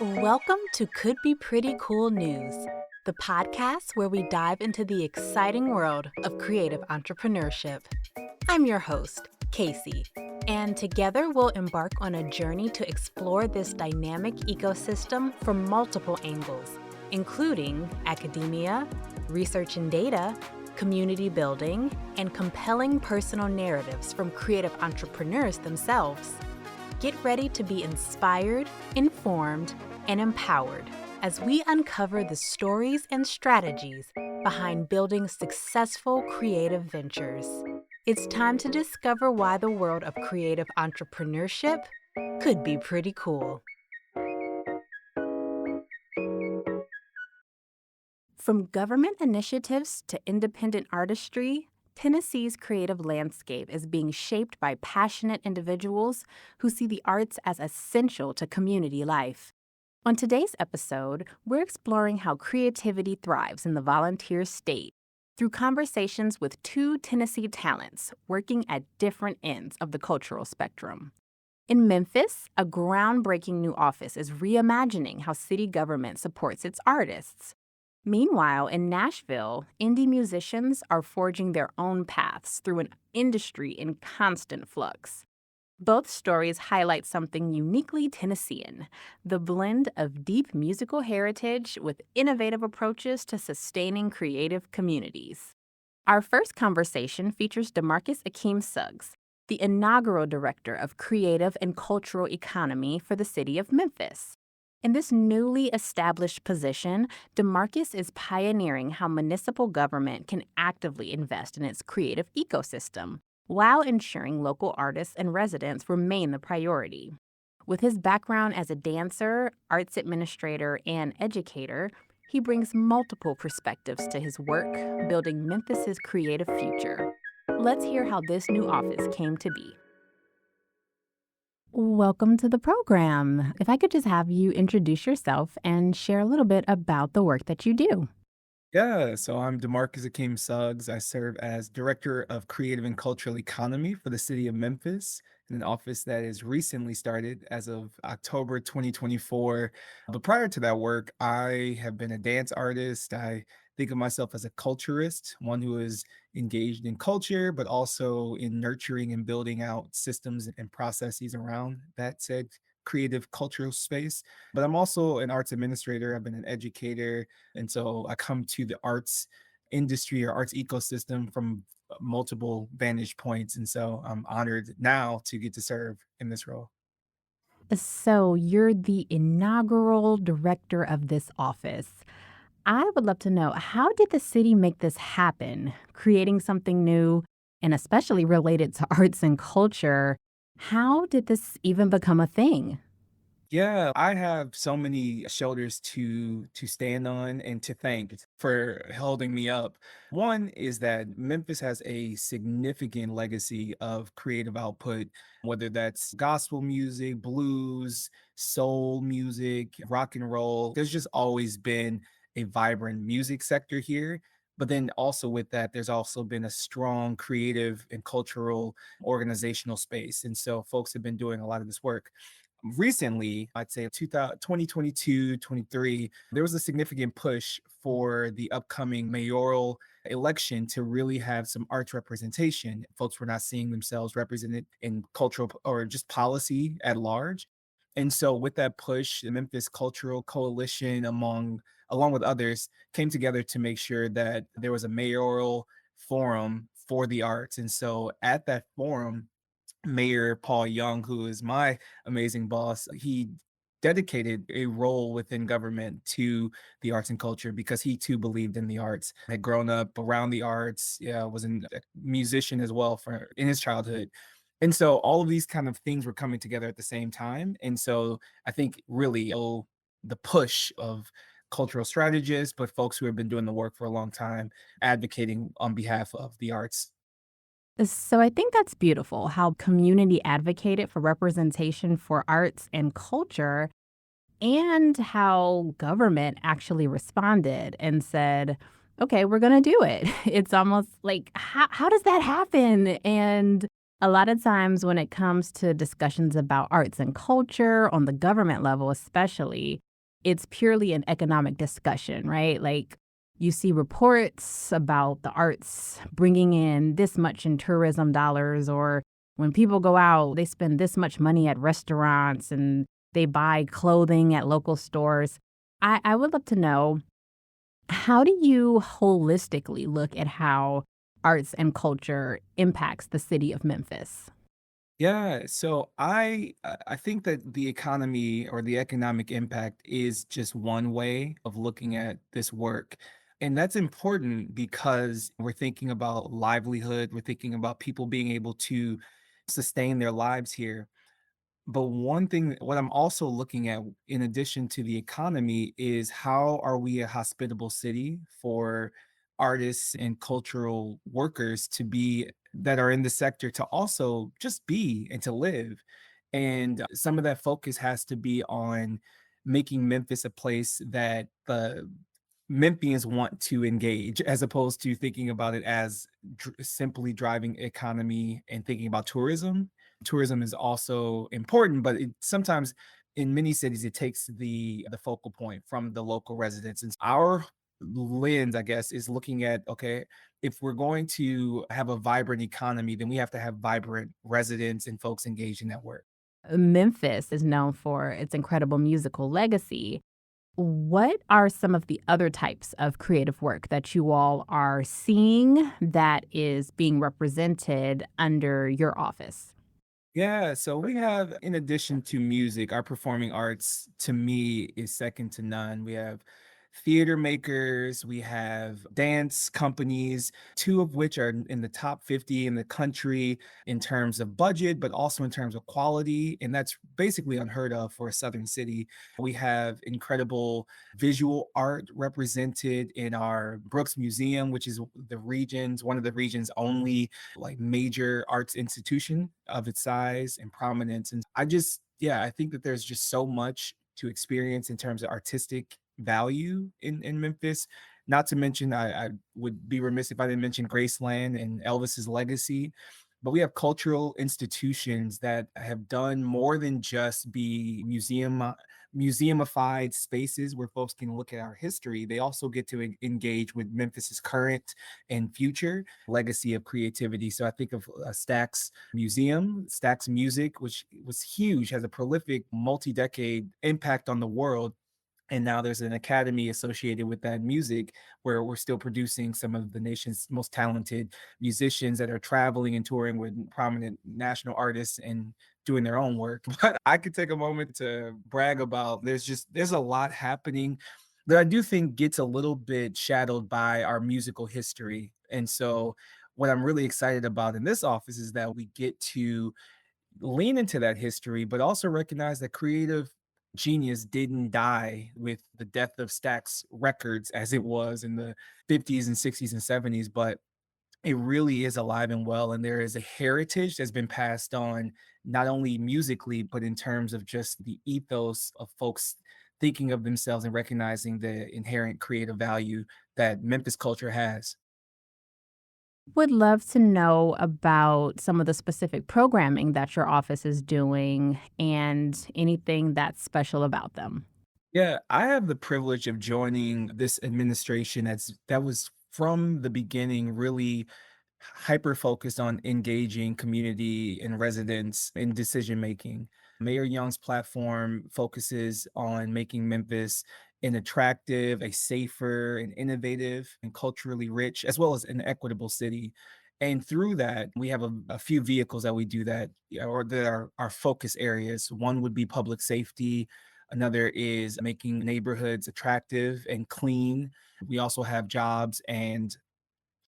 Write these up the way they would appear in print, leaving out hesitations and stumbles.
Welcome to Could Be Pretty Cool News, the podcast where we dive into the exciting world of creative entrepreneurship. I'm your host, Casey, and together we'll embark on a journey to explore this dynamic ecosystem from multiple angles, including academia, research and data, community building, and compelling personal narratives from creative entrepreneurs themselves. Get ready to be inspired, informed, and empowered as we uncover the stories and strategies behind building successful creative ventures. It's time to discover why the world of creative entrepreneurship could be pretty cool. From government initiatives to independent artistry, Tennessee's creative landscape is being shaped by passionate individuals who see the arts as essential to community life. On today's episode, we're exploring how creativity thrives in the volunteer state through conversations with two Tennessee talents working at different ends of the cultural spectrum. In Memphis, a groundbreaking new office is reimagining how city government supports its artists. Meanwhile, in Nashville, indie musicians are forging their own paths through an industry in constant flux. Both stories highlight something uniquely Tennessean, the blend of deep musical heritage with innovative approaches to sustaining creative communities. Our first conversation features DeMarcus Akeem Suggs, the inaugural director of Creative and Cultural Economy for the city of Memphis. In this newly established position, DeMarcus is pioneering how municipal government can actively invest in its creative ecosystem while ensuring local artists and residents remain the priority. With his background as a dancer, arts administrator, and educator, he brings multiple perspectives to his work, building Memphis's creative future. Let's hear how this new office came to be. Welcome to the program. If I could just have you introduce yourself and share a little bit about the work that you do. Yeah, so I'm DeMarcus Akeem Suggs. I serve as Director of Creative and Cultural Economy for the city of Memphis, in an office that is recently started as of October 2024. But prior to that work, I have been a dance artist. I think of myself as a culturist, one who is engaged in culture, but also in nurturing and building out systems and processes around that said creative cultural space. But I'm also an arts administrator. I've been an educator, and so I come to the arts industry or arts ecosystem from multiple vantage points. And so I'm honored now to get to serve in this role. So, you're the inaugural director of this office. I would love to know, how did the city make this happen, creating something new and especially related to arts and culture? How did this even become a thing? Yeah, I have so many shoulders to stand on and to thank for holding me up. One is that Memphis has a significant legacy of creative output, whether that's gospel music, blues, soul music, rock and roll. There's just always been a vibrant music sector here. But then also with that, there's also been a strong creative and cultural organizational space. And so folks have been doing a lot of this work recently. I'd say 2022, 23, there was a significant push for the upcoming mayoral election to really have some arts representation. Folks were not seeing themselves represented in cultural or just policy at large. And so with that push, the Memphis Cultural Coalition, along with others, came together to make sure that there was a mayoral forum for the arts. And so at that forum, Mayor Paul Young, who is my amazing boss, he dedicated a role within government to the arts and culture because he too believed in the arts, had grown up around the arts, yeah, was a musician as well for in his childhood. And so all of these kind of things were coming together at the same time. And so I think really the push of cultural strategists, but folks who have been doing the work for a long time, advocating on behalf of the arts. So I think that's beautiful how community advocated for representation for arts and culture, and how government actually responded and said, okay, we're going to do it. It's almost like, how does that happen? And A lot of times when it comes to discussions about arts and culture on the government level, especially, it's purely an economic discussion, right? Like you see reports about the arts bringing in this much in tourism dollars, or when people go out, they spend this much money at restaurants and they buy clothing at local stores. I would love to know, how do you holistically look at how arts and culture impacts the city of Memphis? Yeah, so I think that the economy or the economic impact is just one way of looking at this work. And that's important because we're thinking about livelihood, we're thinking about people being able to sustain their lives here. But one thing, what I'm also looking at in addition to the economy is how are we a hospitable city for artists and cultural workers to be that are in the sector to also just be and to live. And some of that focus has to be on making Memphis a place that the Memphians want to engage as opposed to thinking about it as simply driving economy and thinking about tourism. Tourism is also important, but it sometimes in many cities it takes the focal point from the local residents. And our lens, I guess, is looking at okay, if we're going to have a vibrant economy, then we have to have vibrant residents and folks engaged in that work. Memphis is known for its incredible musical legacy. What are some of the other types of creative work that you all are seeing that is being represented under your office? Yeah, so we have, in addition to music, our performing arts to me is second to none. We have theater makers, we have dance companies, two of which are in the top 50 in the country in terms of budget, but also in terms of quality. And that's basically unheard of for a southern city. We have incredible visual art represented in our Brooks Museum, which is one of the region's only like major arts institution of its size and prominence. And yeah, I think that there's just so much to experience in terms of artistic value in Memphis. Not to mention, I would be remiss if I didn't mention Graceland and Elvis's legacy. But we have cultural institutions that have done more than just be museumified spaces where folks can look at our history. They also get to engage with Memphis's current and future legacy of creativity. So I think of Stax Museum, Stax Music, which was huge, has a prolific multi-decade impact on the world. And now there's an academy associated with that music where we're still producing some of the nation's most talented musicians that are traveling and touring with prominent national artists and doing their own work. But I could take a moment to brag about there's a lot happening that I do think gets a little bit shadowed by our musical history. And so what I'm really excited about in this office is that we get to lean into that history, but also recognize that creative genius didn't die with the death of Stax Records as it was in the 50s and 60s and 70s, but it really is alive and well. And there is a heritage that's been passed on, not only musically, but in terms of just the ethos of folks thinking of themselves and recognizing the inherent creative value that Memphis culture has. Would love to know about some of the specific programming that your office is doing and anything that's special about them. Yeah, I have the privilege of joining this administration that was from the beginning really hyper focused on engaging community and residents in decision making. Mayor Young's platform focuses on making Memphis an attractive, a safer, an innovative, and culturally rich, as well as an equitable city. And through that, we have a few vehicles that we do that, yeah, or that are our focus areas. One would be public safety. Another is making neighborhoods attractive and clean. We also have jobs and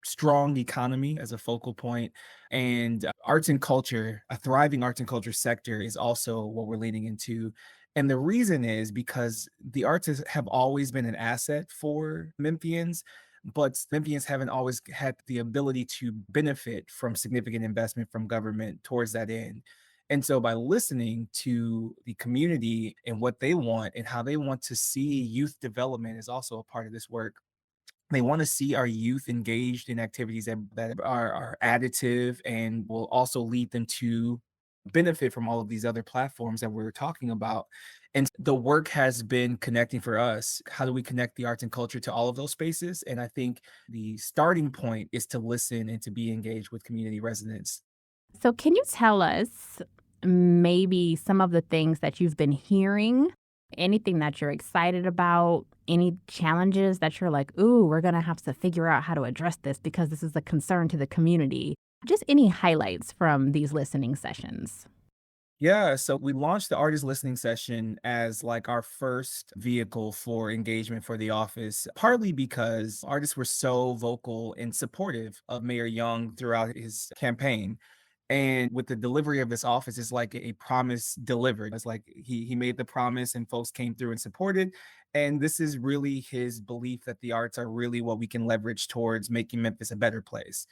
strong economy as a focal point, and arts and culture, a thriving arts and culture sector is also what we're leaning into. And the reason is because the have always been an asset for Memphians, but Memphians haven't always had the ability to benefit from significant investment from government towards that end. And so by listening to the community and what they want and how they want to see youth development is also a part of this work. They want to see our youth engaged in activities that are additive and will also lead them to benefit from all of these other platforms that we're talking about. And the work has been connecting for us. How do we connect the arts and culture to all of those spaces? And I think the starting point is to listen and to be engaged with community residents. So, can you tell us maybe some of the things that you've been hearing? Anything that you're excited about? Any challenges that you're like, ooh, we're going to have to figure out how to address this because this is a concern to the community? Just any highlights from these listening sessions. Yeah, so we launched the artist listening session as like our first vehicle for engagement for the office, partly because artists were so vocal and supportive of Mayor Young throughout his campaign. And with the delivery of this office, it's like a promise delivered. It's like he made the promise and folks came through and supported. And this is really his belief that the arts are really what we can leverage towards making Memphis a better place.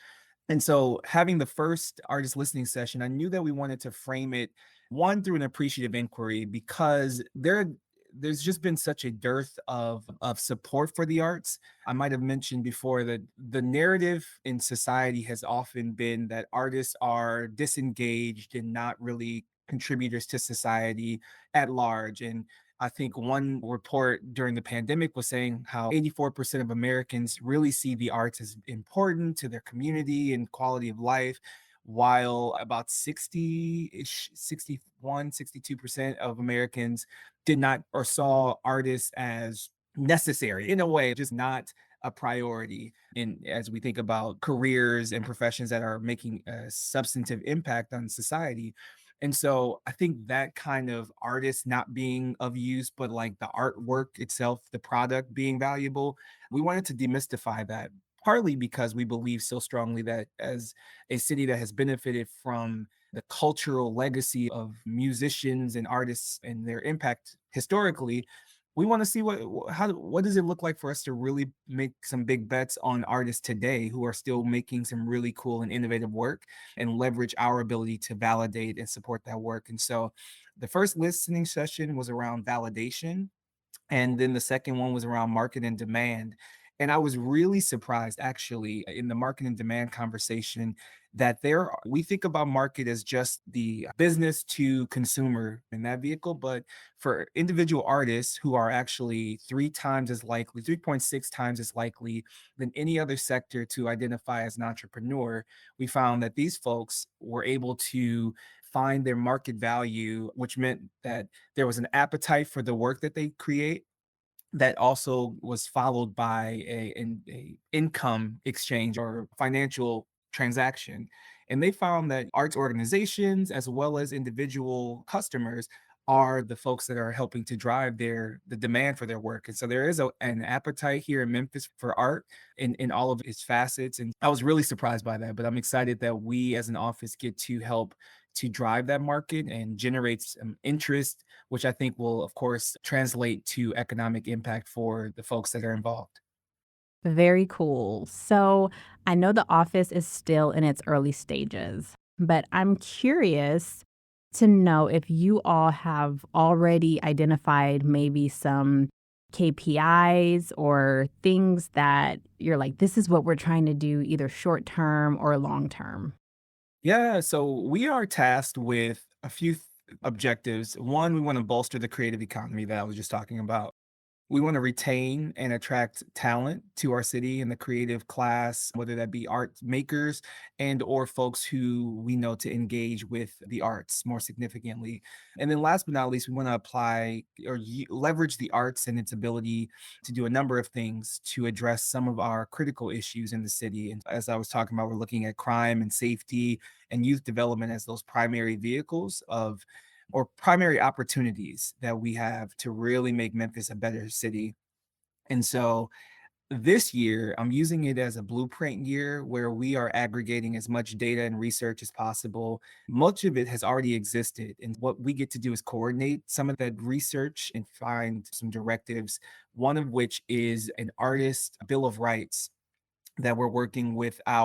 And so having the first artist listening session, I knew that we wanted to frame it one through an appreciative inquiry because there's just been such a dearth of support for the arts. I might have mentioned before that the narrative in society has often been that artists are disengaged and not really contributors to society at large. And I think one report during the pandemic was saying how 84% of Americans really see the arts as important to their community and quality of life, while about 60-ish, 61, 62% of Americans did not or saw artists as necessary in a way, just not a priority. And as we think about careers and professions that are making a substantive impact on society, and so I think that kind of artist not being of use, but like the artwork itself, the product being valuable, we wanted to demystify that. Partly because we believe so strongly that as a city that has benefited from the cultural legacy of musicians and artists and their impact historically, we want to see what does it look like for us to really make some big bets on artists today who are still making some really cool and innovative work and leverage our ability to validate and support that work. And so the first listening session was around validation, and then the second one was around market and demand. And I was really surprised actually in the market and demand conversation that we think about market as just the business to consumer in that vehicle, but for individual artists who are actually 3 times as likely, 3.6 times as likely than any other sector to identify as an entrepreneur, we found that these folks were able to find their market value, which meant that there was an appetite for the work that they create that also was followed by a income exchange or financial transaction. And they found that arts organizations as well as individual customers are the folks that are helping to drive the demand for their work. And so there is an appetite here in Memphis for art in all of its facets. And I was really surprised by that, but I'm excited that we as an office get to help to drive that market and generate some interest, which I think will, of course, translate to economic impact for the folks that are involved. Very cool. So I know the office is still in its early stages, but I'm curious to know if you all have already identified maybe some KPIs or things that you're like, this is what we're trying to do, either short term or long term. Yeah, so we are tasked with a few objectives. One, we want to bolster the creative economy that I was just talking about. We want to retain and attract talent to our city in the creative class, whether that be art makers and or folks who we know to engage with the arts more significantly. And then last but not least, we want to apply or leverage the arts and its ability to do a number of things to address some of our critical issues in the city. And as I was talking about, we're looking at crime and safety and youth development as those primary vehicles of or primary opportunities that we have to really make Memphis a better city. And so this year, I'm using it as a blueprint year where we are aggregating as much data and research as possible. Much of it has already existed. And what we get to do is coordinate some of that research and find some directives, one of which is an artist bill of rights that we're working with I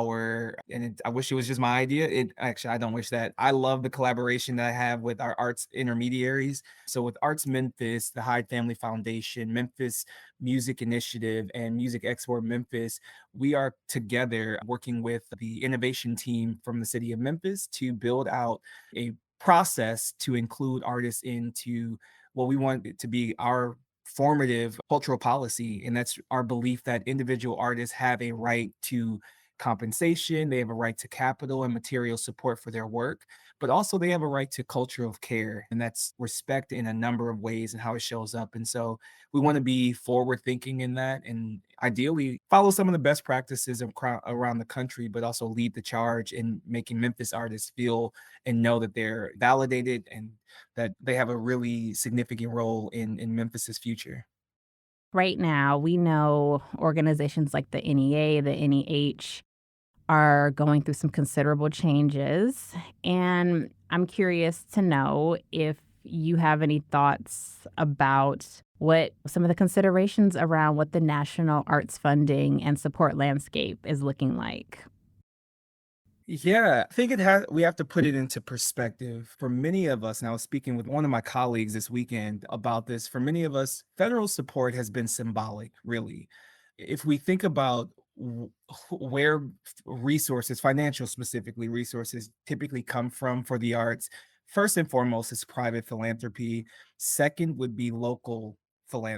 wish it was just my idea. I don't wish that. I love the collaboration that I have with our arts intermediaries. So with Arts Memphis, the Hyde Family Foundation, Memphis Music Initiative, and Music Export Memphis, we are together working with the innovation team from the city of Memphis to build out a process to include artists into what we want it to be our formative cultural policy. And that's our belief that individual artists have a right to compensation, they have a right to capital and material support for their work, but also they have a right to culture of care. And that's respect in a number of ways and how it shows up. And so we want to be forward thinking in that and ideally follow some of the best practices around the country, but also lead the charge in making Memphis artists feel and know that they're validated and that they have a really significant role in Memphis's future. Right now, we know organizations like the NEA, the NEH are going through some considerable changes. And I'm curious to know if you have any thoughts about what some of the considerations around what the national arts funding and support landscape is looking like. Yeah, I think we have to put it into perspective. For many of us, and I was speaking with one of my colleagues this weekend about this, for many of us, federal support has been symbolic, really. If we think about where resources, financial specifically resources, typically come from for the arts, first and foremost is private philanthropy. Second would be local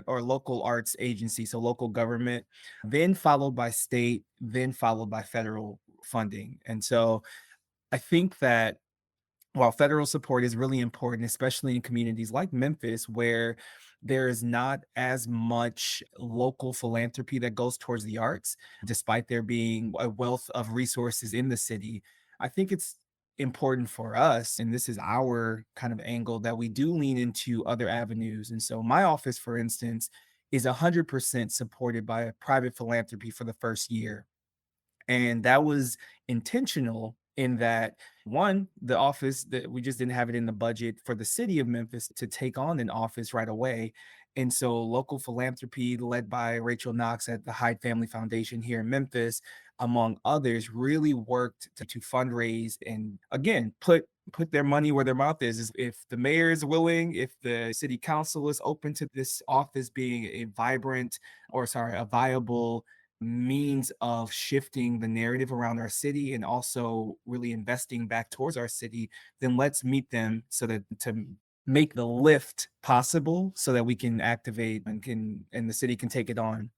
or local arts agency, so local government, then followed by state, then followed by federal funding. And so I think that while federal support is really important, especially in communities like Memphis, where there is not as much local philanthropy that goes towards the arts, despite there being a wealth of resources in the city, I think it's important for us, and this is our kind of angle, that we do lean into other avenues. And so, my office, for instance, is 100% supported by a private philanthropy for the first year. And that was intentional in that one, the office that we just didn't have it in the budget for the city of Memphis to take on an office right away. And so local philanthropy led by Rachel Knox at the Hyde Family Foundation here in Memphis, among others, really worked to fundraise and again put their money where their mouth is. If the mayor is willing, if the city council is open to this office being a a viable means of shifting the narrative around our city and also really investing back towards our city, then let's meet them so that to make the lift possible so that we can activate and the city can take it on.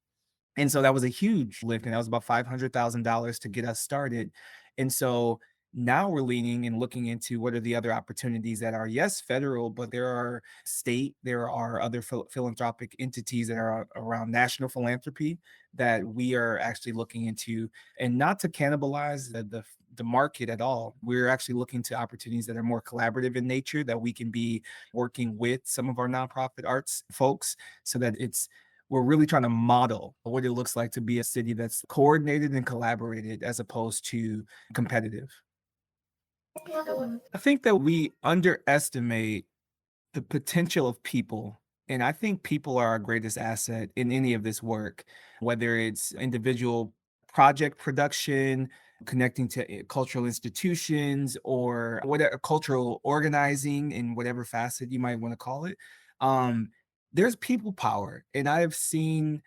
And so that was a huge lift, and that was about $500,000 to get us started. And so now we're leaning and looking into what are the other opportunities that are, yes, federal, but there are state, there are other philanthropic entities that are around national philanthropy that we are actually looking into, and not to cannibalize the market at all. We're actually looking to opportunities that are more collaborative in nature that we can be working with some of our nonprofit arts folks so that we're really trying to model what it looks like to be a city that's coordinated and collaborated as opposed to competitive. I think that we underestimate the potential of people. And I think people are our greatest asset in any of this work, whether it's individual project production, connecting to cultural institutions, or whatever cultural organizing in whatever facet you might want to call it. There's people power. And I have seen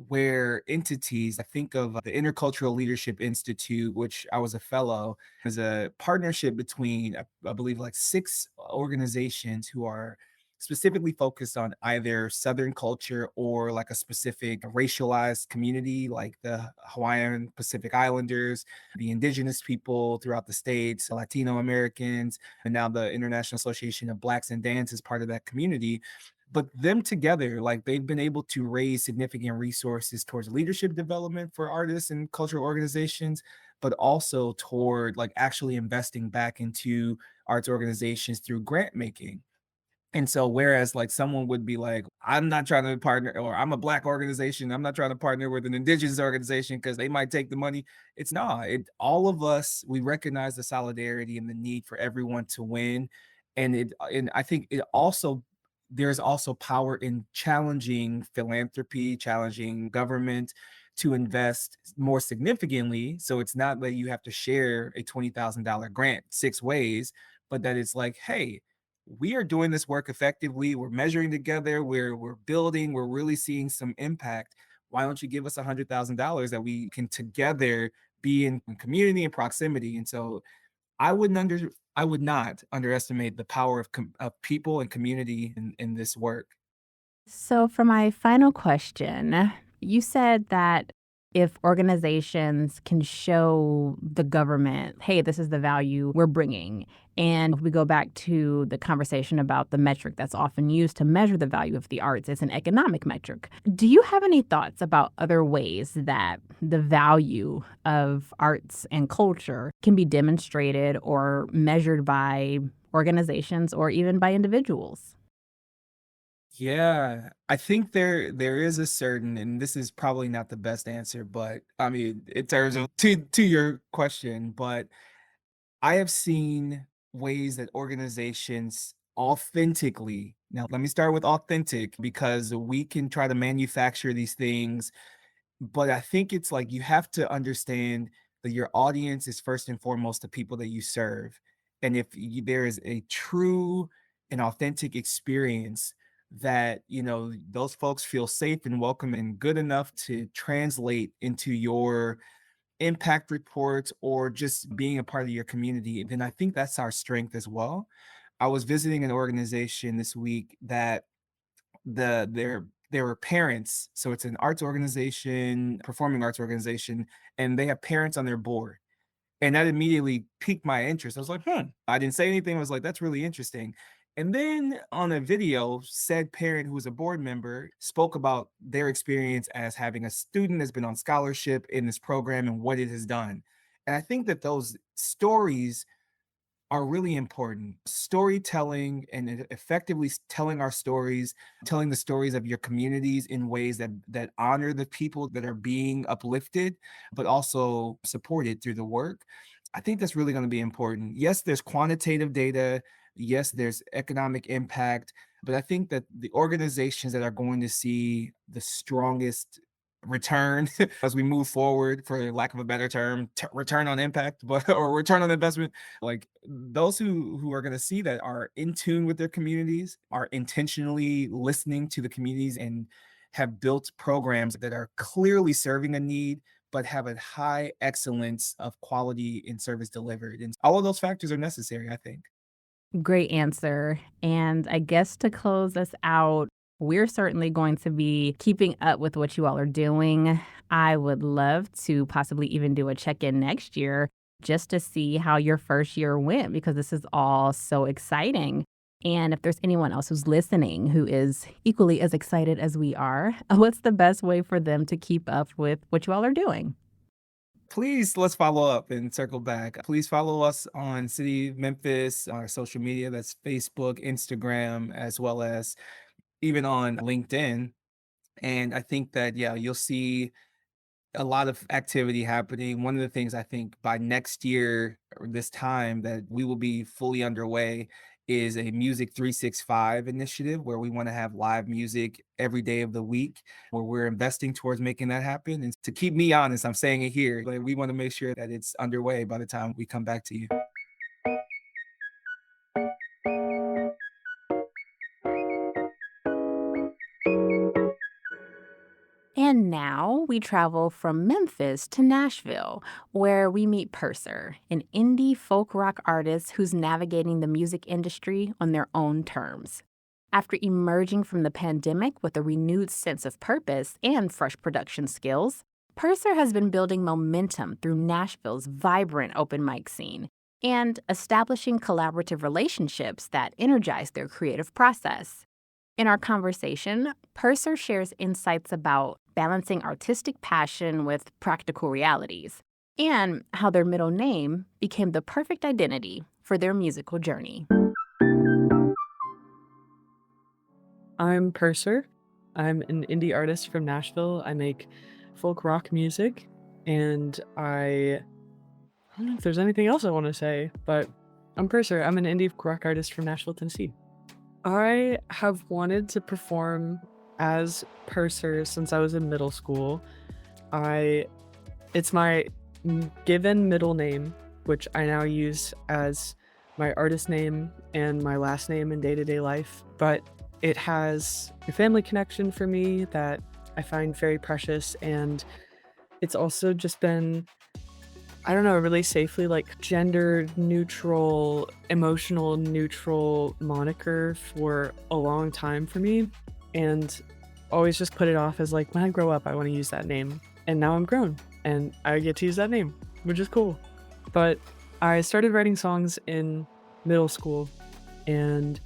where entities, I think of the Intercultural Leadership Institute, which I was a fellow, is a partnership between, I believe, like six organizations who are specifically focused on either Southern culture or like a specific racialized community, like the Hawaiian Pacific Islanders, the indigenous people throughout the states, Latino Americans, and now the International Association of Blacks and Dance is part of that community. But them together, like they've been able to raise significant resources towards leadership development for artists and cultural organizations, but also toward like actually investing back into arts organizations through grant making. And so whereas like someone would be like, I'm not trying to partner, or I'm a black organization, I'm not trying to partner with an indigenous organization because they might take the money. It's not. All of us, we recognize the solidarity and the need for everyone to win. And I think it also there's also power in challenging philanthropy, challenging government to invest more significantly. So it's not that you have to share a $20,000 grant 6 ways, but that it's like, hey, we are doing this work effectively. We're measuring together. We're building. We're really seeing some impact. Why don't you give us $100,000 that we can together be in community and proximity? And so I would not underestimate the power of people and community in this work. So, for my final question, you said that if organizations can show the government, hey, this is the value we're bringing, and we go back to the conversation about the metric that's often used to measure the value of the arts, it's an economic metric. Do you have any thoughts about other ways that the value of arts and culture can be demonstrated or measured by organizations or even by individuals? Yeah, I think there is a certain, and this is probably not the best answer, but I mean, in terms of to your question, but I have seen ways that organizations authentically, now let me start with authentic because we can try to manufacture these things, but I think it's like you have to understand that your audience is first and foremost the people that you serve. And if there is a true and authentic experience that, those folks feel safe and welcome and good enough to translate into your impact reports or just being a part of your community, then I think that's our strength as well. I was visiting an organization this week that there were parents, so it's an arts organization, performing arts organization, and they have parents on their board. And that immediately piqued my interest. I was like, I didn't say anything. I was like, that's really interesting. And then on a video, said parent who was a board member spoke about their experience as having a student that's been on scholarship in this program and what it has done. And I think that those stories are really important. Storytelling and effectively telling our stories, telling the stories of your communities in ways that honor the people that are being uplifted, but also supported through the work. I think that's really going to be important. Yes, there's quantitative data. Yes, there's economic impact, but I think that the organizations that are going to see the strongest return as we move forward, for lack of a better term, return on impact, but or return on investment, like those who are going to see that are in tune with their communities, are intentionally listening to the communities, and have built programs that are clearly serving a need but have a high excellence of quality in service delivered. And all of those factors are necessary, I think. Great answer. And I guess to close us out, we're certainly going to be keeping up with what you all are doing. I would love to possibly even do a check in next year just to see how your first year went, because this is all so exciting. And if there's anyone else who's listening who is equally as excited as we are, what's the best way for them to keep up with what you all are doing? Please, let's follow up and circle back. Please follow us on City of Memphis, our social media. That's Facebook, Instagram, as well as even on LinkedIn. And I think that, yeah, you'll see a lot of activity happening. One of the things I think by next year or this time that we will be fully underway is a Music 365 initiative where we want to have live music every day of the week, where we're investing towards making that happen. And to keep me honest, I'm saying it here, but we want to make sure that it's underway by the time we come back to you. And now we travel from Memphis to Nashville, where we meet Purser, an indie folk rock artist who's navigating the music industry on their own terms. After emerging from the pandemic with a renewed sense of purpose and fresh production skills, Purser has been building momentum through Nashville's vibrant open mic scene and establishing collaborative relationships that energize their creative process. In our conversation, Purser shares insights about balancing artistic passion with practical realities and how their middle name became the perfect identity for their musical journey. I'm Purser. I'm an indie artist from Nashville. I make folk rock music, and I don't know if there's anything else I want to say, but I'm Purser. I'm an indie rock artist from Nashville, Tennessee. I have wanted to perform as Purser since I was in middle school. It's my given middle name, which I now use as my artist name and my last name in day-to-day life, but it has a family connection for me that I find very precious, and it's also just been, I don't know, a really safely like gender neutral, emotional neutral moniker for a long time for me, and always just put it off as like, when I grow up, I want to use that name. And now I'm grown and I get to use that name, which is cool. But I started writing songs in middle school and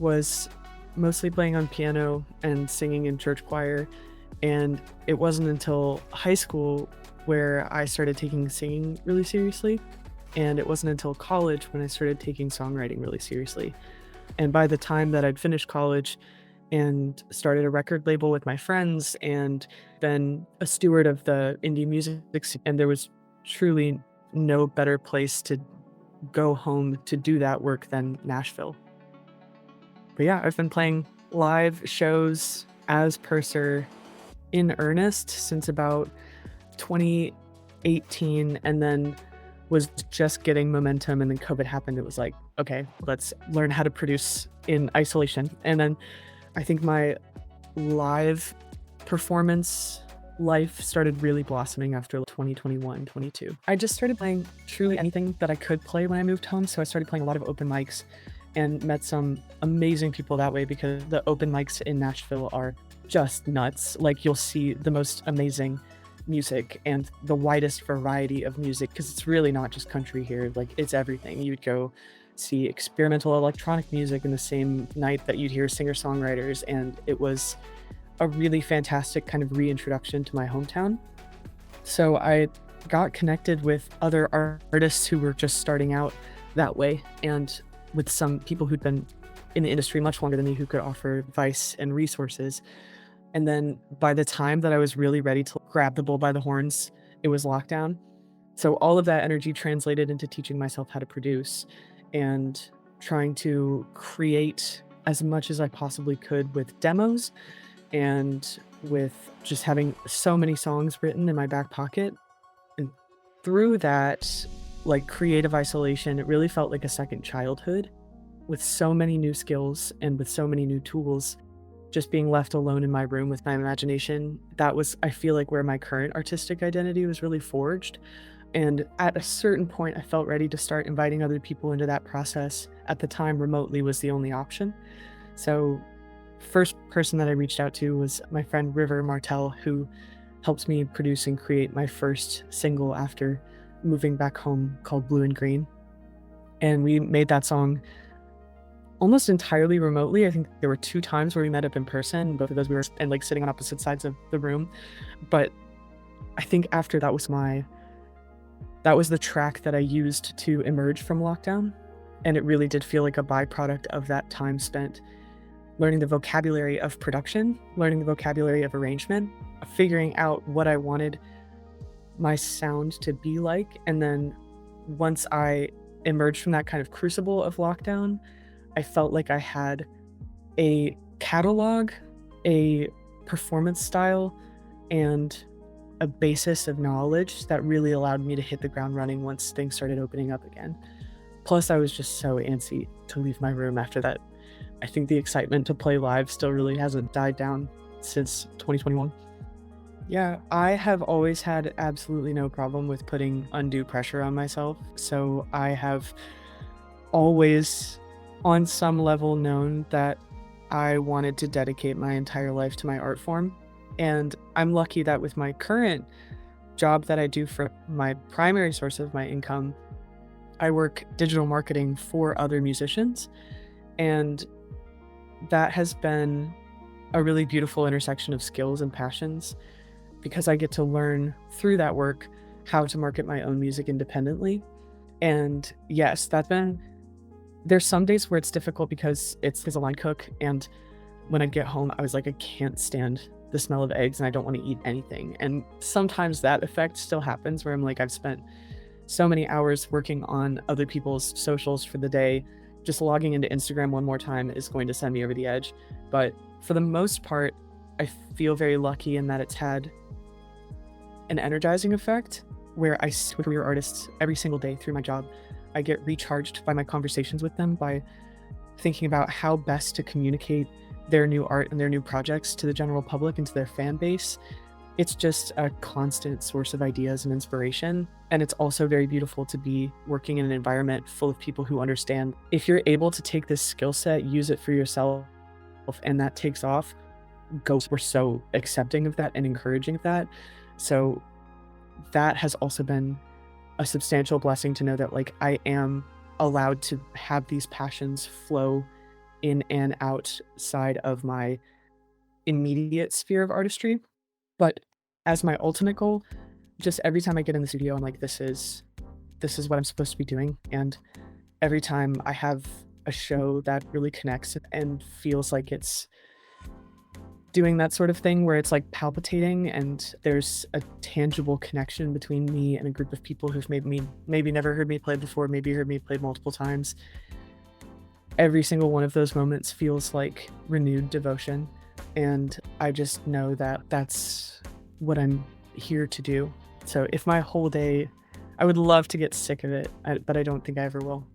was mostly playing on piano and singing in church choir. And it wasn't until high school where I started taking singing really seriously. And it wasn't until college when I started taking songwriting really seriously. And by the time that I'd finished college and started a record label with my friends and been a steward of the indie music scene, and there was truly no better place to go home to do that work than Nashville. But yeah, I've been playing live shows as Purser in earnest since about 2018, and then was just getting momentum, and then COVID happened. It was like, okay, let's learn how to produce in isolation. And then I think my live performance life started really blossoming after 2021, 22. I just started playing truly anything that I could play when I moved home. So I started playing a lot of open mics and met some amazing people that way, because the open mics in Nashville are just nuts. Like, you'll see the most amazing music and the widest variety of music, because it's really not just country here. Like, it's everything. You would go see experimental electronic music in the same night that you'd hear singer-songwriters, and it was a really fantastic kind of reintroduction to my hometown. So I got connected with other artists who were just starting out that way, and with some people who'd been in the industry much longer than me who could offer advice and resources. And then by the time that I was really ready to grab the bull by the horns, it was lockdown. So all of that energy translated into teaching myself how to produce and trying to create as much as I possibly could with demos, and with just having so many songs written in my back pocket. And through that, like, creative isolation, it really felt like a second childhood, with so many new skills and with so many new tools. Just being left alone in my room with my imagination, that was, I feel like, where my current artistic identity was really forged. And at a certain point, I felt ready to start inviting other people into that process. At the time, remotely was the only option. So first person that I reached out to was my friend River Martell, who helped me produce and create my first single after moving back home, called Blue and Green. And we made that song almost entirely remotely. I think there were 2 times where we met up in person. Both of those we were and like sitting on opposite sides of the room. But I think after that was the track that I used to emerge from lockdown. And it really did feel like a byproduct of that time spent learning the vocabulary of production, learning the vocabulary of arrangement, figuring out what I wanted my sound to be like. And then once I emerged from that kind of crucible of lockdown, I felt like I had a catalog, a performance style, and a basis of knowledge that really allowed me to hit the ground running once things started opening up again. Plus, I was just so antsy to leave my room after that. I think the excitement to play live still really hasn't died down since 2021. Yeah, I have always had absolutely no problem with putting undue pressure on myself. So I have always, on some level, known that I wanted to dedicate my entire life to my art form. And I'm lucky that with my current job that I do for my primary source of my income, I work digital marketing for other musicians. And that has been a really beautiful intersection of skills and passions, because I get to learn through that work how to market my own music independently. And yes, there's some days where it's difficult because it's a line cook, and when I get home, I was like, I can't stand the smell of eggs and I don't want to eat anything. And sometimes that effect still happens where I'm like, I've spent so many hours working on other people's socials for the day. Just logging into Instagram one more time is going to send me over the edge. But for the most part, I feel very lucky in that it's had an energizing effect where I sit with career artists every single day through my job. I get recharged by my conversations with them, by thinking about how best to communicate their new art and their new projects to the general public and to their fan base. It's just a constant source of ideas and inspiration. And it's also very beautiful to be working in an environment full of people who understand. If you're able to take this skill set, use it for yourself, and that takes off, we're so accepting of that and encouraging of that. So that has also been a substantial blessing to know that like I am allowed to have these passions flow in and outside of my immediate sphere of artistry. But as my ultimate goal, just every time I get in the studio, I'm like, this is what I'm supposed to be doing. And every time I have a show that really connects and feels like it's doing that sort of thing where it's like palpitating and there's a tangible connection between me and a group of people who've maybe never heard me play before, maybe heard me play multiple times. Every single one of those moments feels like renewed devotion. And I just know that that's what I'm here to do. So if my whole day, I would love to get sick of it, but I don't think I ever will.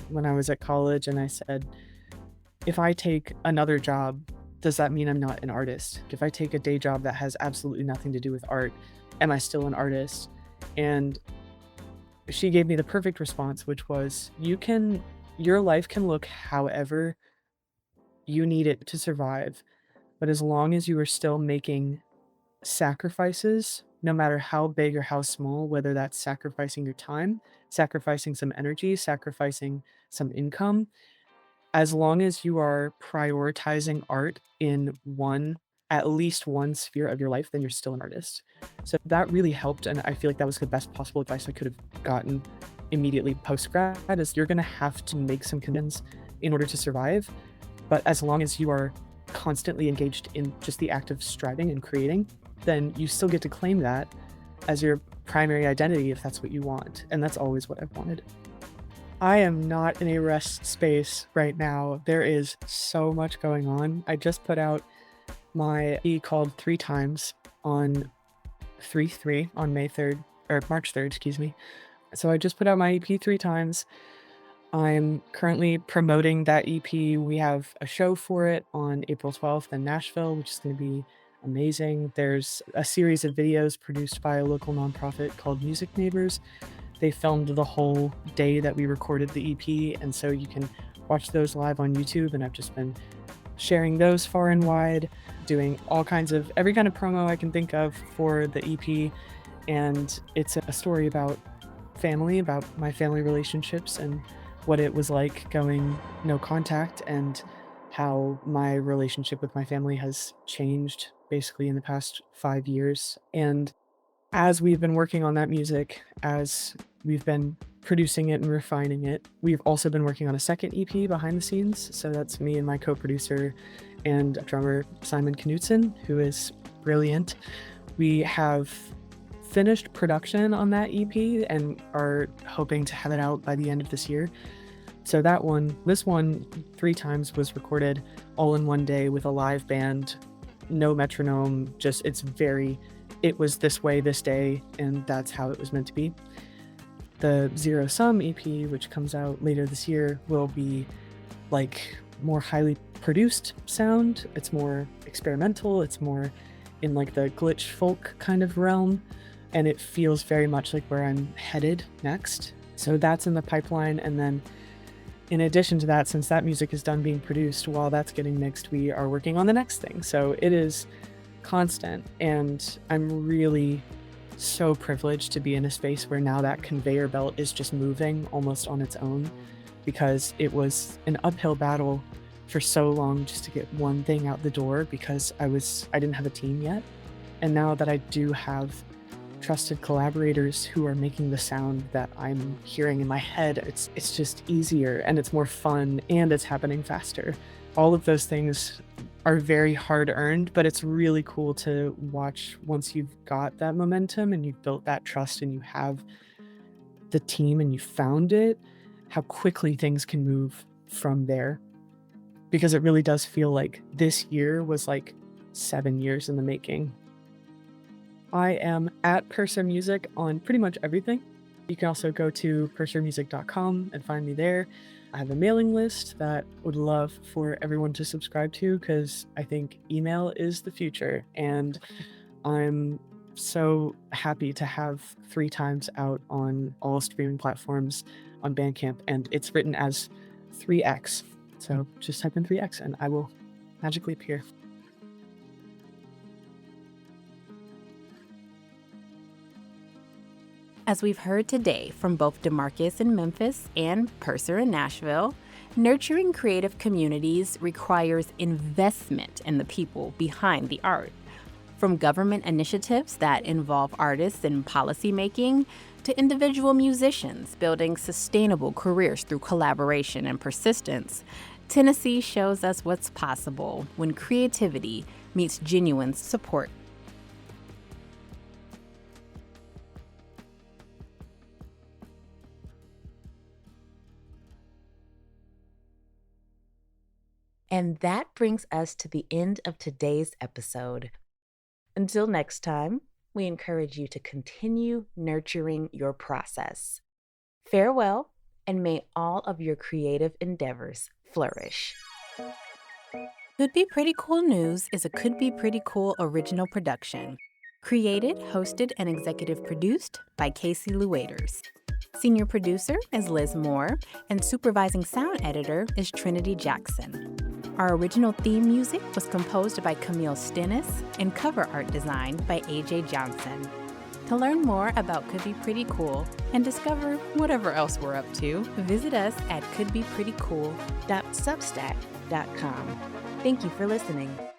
When I was at college and I said, if I take another job, does that mean I'm not an artist? If I take a day job that has absolutely nothing to do with art, am I still an artist? And she gave me the perfect response, which was, your life can look however you need it to survive, but as long as you are still making sacrifices, no matter how big or how small, whether that's sacrificing your time, sacrificing some energy, sacrificing some income, as long as you are prioritizing art in at least one sphere of your life, then you're still an artist. So that really helped, and I feel like that was the best possible advice I could have gotten immediately post-grad, is you're gonna have to make some commitments in order to survive, but as long as you are constantly engaged in just the act of striving and creating, then you still get to claim that as your primary identity if that's what you want, and that's always what I've wanted. I am not in a rest space right now. There is so much going on. I just put out my EP called 3 Times on 3/3 on May 3rd, or March 3rd, excuse me. So I just put out my EP 3 times. I'm currently promoting that EP. We have a show for it on April 12th in Nashville, which is going to be amazing. There's a series of videos produced by a local nonprofit called Music Neighbors. They filmed the whole day that we recorded the EP, and so you can watch those live on YouTube, and I've just been sharing those far and wide, doing every kind of promo I can think of for the EP, and it's a story about my family relationships and what it was like going no contact and how my relationship with my family has changed basically in the past 5 years. And as we've been working on that music, as we've been producing it and refining it, we've also been working on a second EP behind the scenes. So that's me and my co-producer and drummer Simon Knutson, who is brilliant. We have finished production on that EP and are hoping to have it out by the end of this year. So this one 3 times was recorded all in one day with a live band, no metronome, it was this way this day, and that's how it was meant to be. The Zero Sum EP, which comes out later this year, will be like more highly produced sound. It's more experimental. It's more in like the glitch folk kind of realm, and it feels very much like where I'm headed next. So that's in the pipeline. And then in addition to that, since that music is done being produced, while that's getting mixed, we are working on the next thing. So it is constant, and I'm really so privileged to be in a space where now that conveyor belt is just moving almost on its own, because it was an uphill battle for so long just to get one thing out the door because I didn't have a team yet. And now that I do have trusted collaborators who are making the sound that I'm hearing in my head, it's just easier and it's more fun and it's happening faster. All of those things are very hard earned, but it's really cool to watch once you've got that momentum and you've built that trust and you have the team and you found it, how quickly things can move from there. Because it really does feel like this year was like 7 years in the making. I am at Purser Music on pretty much everything. You can also go to pursermusic.com and find me there. I have a mailing list that would love for everyone to subscribe to because I think email is the future. And I'm so happy to have 3 times out on all streaming platforms on Bandcamp, and it's written as 3x. So just type in 3x and I will magically appear. As we've heard today from both DeMarcus in Memphis and Purser in Nashville, nurturing creative communities requires investment in the people behind the art. From government initiatives that involve artists in policymaking to individual musicians building sustainable careers through collaboration and persistence, Tennessee shows us what's possible when creativity meets genuine support. And that brings us to the end of today's episode. Until next time, we encourage you to continue nurturing your process. Farewell, and may all of your creative endeavors flourish. Could Be Pretty Cool News is a Could Be Pretty Cool original production. Created, hosted, and executive produced by Casey Lueders. Senior producer is Liz Moore, and supervising sound editor is Trinity Jackson. Our original theme music was composed by Camille Stennis and cover art design by AJ Johnson. To learn more about Could Be Pretty Cool and discover whatever else we're up to, visit us at couldbeprettycool.substack.com. Thank you for listening.